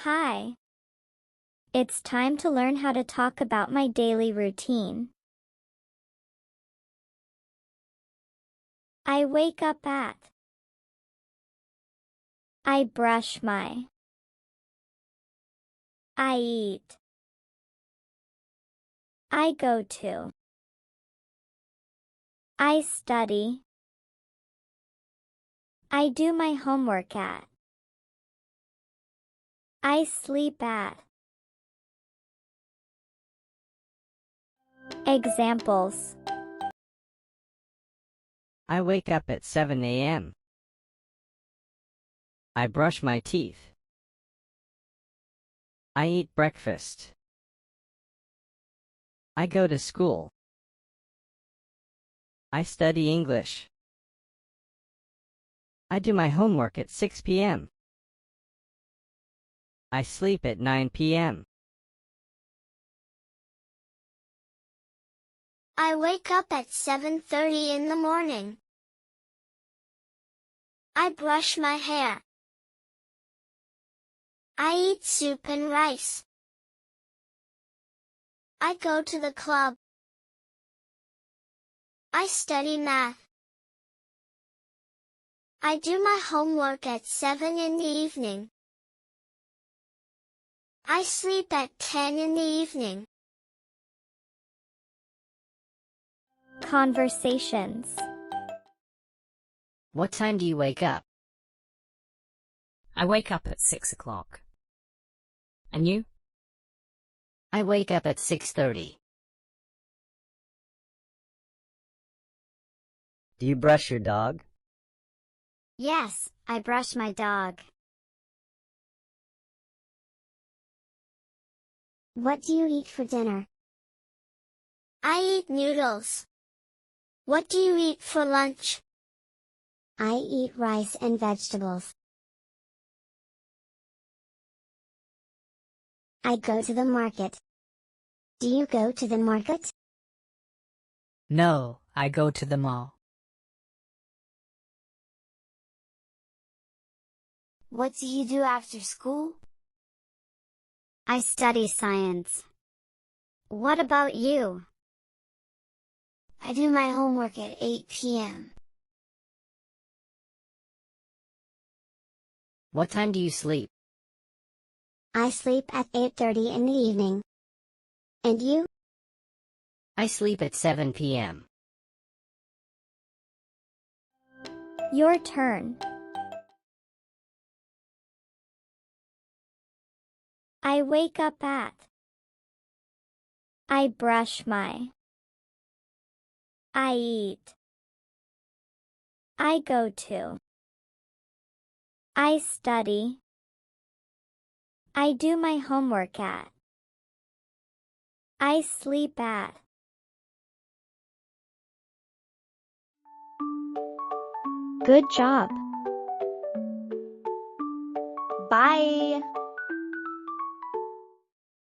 Hi. It's time to learn how to talk about my daily routine. I wake up at. I brush my. I eat. I go to. I study. I do my homework at. I sleep at. Examples. I wake up at 7 a.m. I brush my teeth. I eat breakfast. I go to school. I study English. I do my homework at 6 p.m. I sleep at 9 p.m. I wake up at 7:30 in the morning. I brush my hair. I eat soup and rice. I go to the club. I study math. I do my homework at 7 in the evening. I sleep at 10 in the evening. Conversations. What time do you wake up? I wake up at 6 o'clock. And you? I wake up at 6:30. Do you brush your dog? Yes, I brush my dog. What do you eat for dinner? I eat noodles. What do you eat for lunch? I eat rice and vegetables. I go to the market. Do you go to the market? No, I go to the mall. What do you do after school? I study science. What about you? I do my homework at 8 p.m. What time do you sleep? I sleep at 8:30 in the evening. And you? I sleep at 7 p.m. Your turn. I wake up at. I brush my. I eat. I go to. I study. I do my homework at. I sleep at. Good job. Bye.